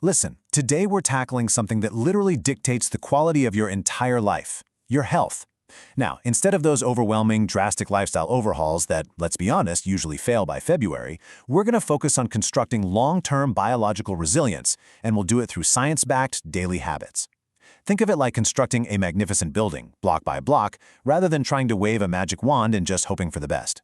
Listen, today we're tackling something that literally dictates the quality of your entire life, your health. Now, instead of those overwhelming, drastic lifestyle overhauls that, let's be honest, usually fail by February, we're going to focus on constructing long-term biological resilience, and we'll do it through science-backed daily habits. Think of it like constructing a magnificent building, block by block, rather than trying to wave a magic wand and just hoping for the best.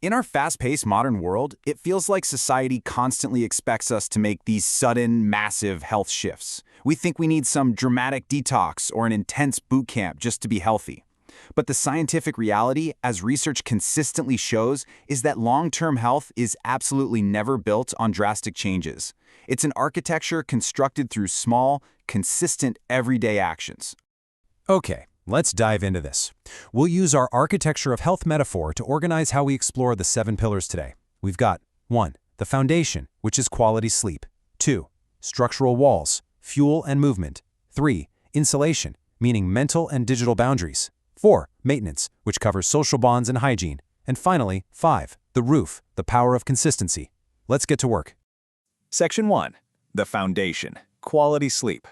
In our fast-paced modern world, it feels like society constantly expects us to make these sudden, massive health shifts. We think we need some dramatic detox or an intense boot camp just to be healthy. But the scientific reality, as research consistently shows, is that long-term health is absolutely never built on drastic changes. It's an architecture constructed through small, consistent, everyday actions. Okay, let's dive into this. We'll use our architecture of health metaphor to organize how we explore the 7 pillars today. We've got 1. The foundation, which is quality sleep. 2. Structural walls, fuel and movement. 3. Insulation, meaning mental and digital boundaries. 4. Maintenance, which covers social bonds and hygiene. And finally, 5. The roof, the power of consistency. Let's get to work. Section 1. The foundation, quality sleep.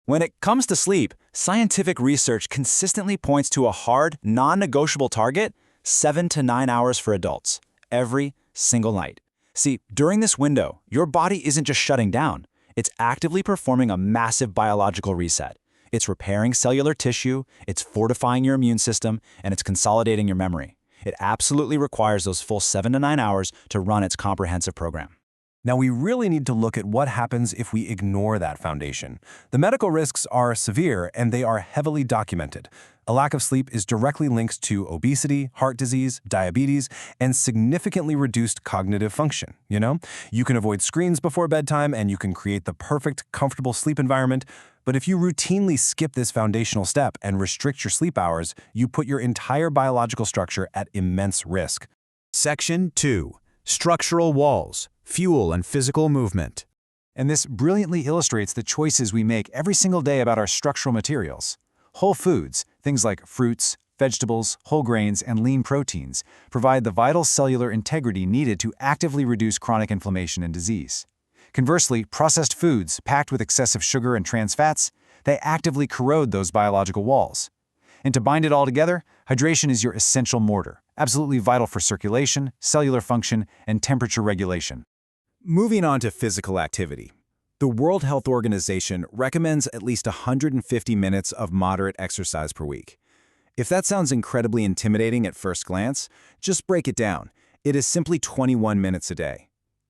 When it comes to sleep, scientific research consistently points to a hard, non-negotiable target: 7 to 9 hours for adults, every single night. See, during this window, your body isn't just shutting down, it's actively performing a massive biological reset. It's repairing cellular tissue, it's fortifying your immune system, and it's consolidating your memory. It absolutely requires those full 7 to 9 hours to run its comprehensive program. Now, we really need to look at what happens if we ignore that foundation. The medical risks are severe, and they are heavily documented. A lack of sleep is directly linked to obesity, heart disease, diabetes, and significantly reduced cognitive function. You can avoid screens before bedtime, and you can create the perfect, comfortable sleep environment. But if you routinely skip this foundational step and restrict your sleep hours, you put your entire biological structure at immense risk. Section 2. Structural walls, fuel and physical movement. And this brilliantly illustrates the choices we make every single day about our structural materials. Whole foods, things like fruits, vegetables, whole grains, and lean proteins, provide the vital cellular integrity needed to actively reduce chronic inflammation and disease. Conversely, processed foods, packed with excessive sugar and trans fats, they actively corrode those biological walls. And to bind it all together, hydration is your essential mortar, absolutely vital for circulation, cellular function, and temperature regulation. Moving on to physical activity. The World Health Organization recommends at least 150 minutes of moderate exercise per week. If that sounds incredibly intimidating at first glance, just break it down. It is simply 21 minutes a day.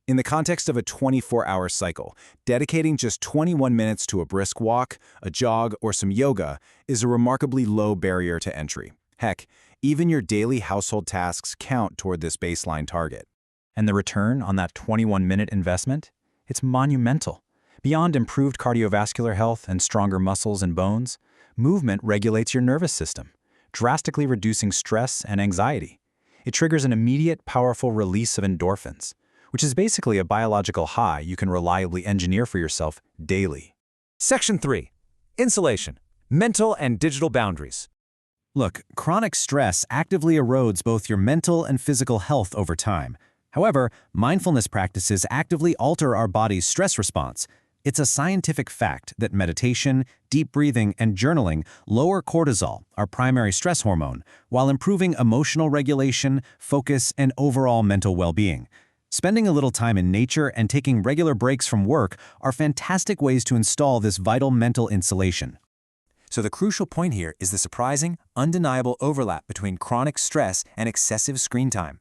In the context of a 24-hour cycle, dedicating just 21 minutes to a brisk walk, a jog, or some yoga is a remarkably low barrier to entry. Heck, even your daily household tasks count toward this baseline target. And the return on that 21-minute investment? It's monumental. Beyond improved cardiovascular health and stronger muscles and bones, movement regulates your nervous system, drastically reducing stress and anxiety. It triggers an immediate, powerful release of endorphins, which is basically a biological high you can reliably engineer for yourself daily. Section 3. Insulation, mental and digital boundaries. Look, chronic stress actively erodes both your mental and physical health over time. However, mindfulness practices actively alter our body's stress response. It's a scientific fact that meditation, deep breathing, and journaling lower cortisol, our primary stress hormone, while improving emotional regulation, focus, and overall mental well-being. Spending a little time in nature and taking regular breaks from work are fantastic ways to install this vital mental insulation. So the crucial point here is the surprising, undeniable overlap between chronic stress and excessive screen time.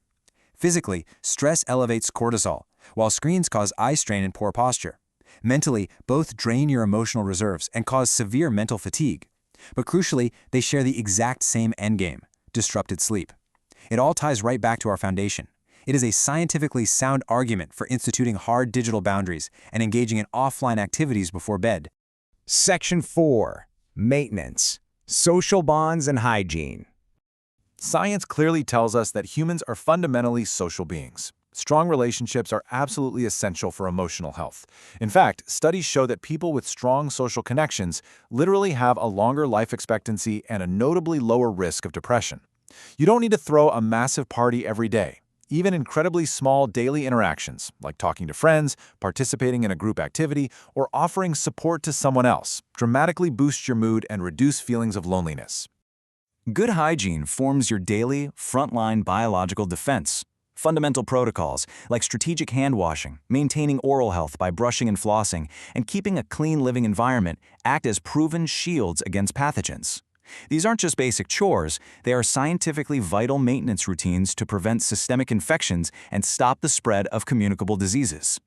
Physically, stress elevates cortisol, while screens cause eye strain and poor posture. Mentally, both drain your emotional reserves and cause severe mental fatigue. But crucially, they share the exact same endgame: disrupted sleep. It all ties right back to our foundation. It is a scientifically sound argument for instituting hard digital boundaries and engaging in offline activities before bed. Section 4. Maintenance, social bonds and hygiene. Science clearly tells us that humans are fundamentally social beings. Strong relationships are absolutely essential for emotional health. In fact, studies show that people with strong social connections literally have a longer life expectancy and a notably lower risk of depression. You don't need to throw a massive party every day. Even incredibly small daily interactions, like talking to friends, participating in a group activity, or offering support to someone else, dramatically boost your mood and reduce feelings of loneliness. Good hygiene forms your daily, frontline biological defense. Fundamental protocols, like strategic hand washing, maintaining oral health by brushing and flossing, and keeping a clean living environment, act as proven shields against pathogens. These aren't just basic chores, they are scientifically vital maintenance routines to prevent systemic infections and stop the spread of communicable diseases.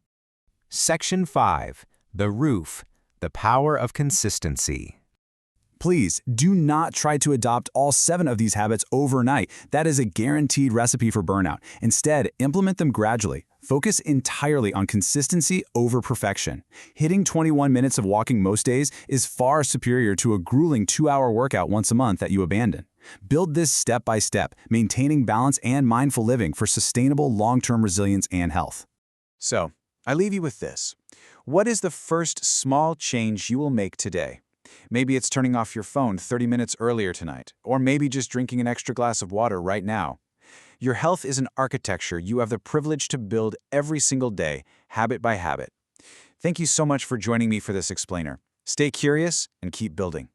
Section 5. The Roof. The Power of Consistency. Please do not try to adopt all 7 of these habits overnight. That is a guaranteed recipe for burnout. Instead, implement them gradually. Focus entirely on consistency over perfection. Hitting 21 minutes of walking most days is far superior to a grueling 2-hour workout once a month that you abandon. Build this step by step, maintaining balance and mindful living for sustainable long-term resilience and health. So, I leave you with this. What is the first small change you will make today? Maybe it's turning off your phone 30 minutes earlier tonight, or maybe just drinking an extra glass of water right now. Your health is an architecture you have the privilege to build every single day, habit by habit. Thank you so much for joining me for this explainer. Stay curious and keep building.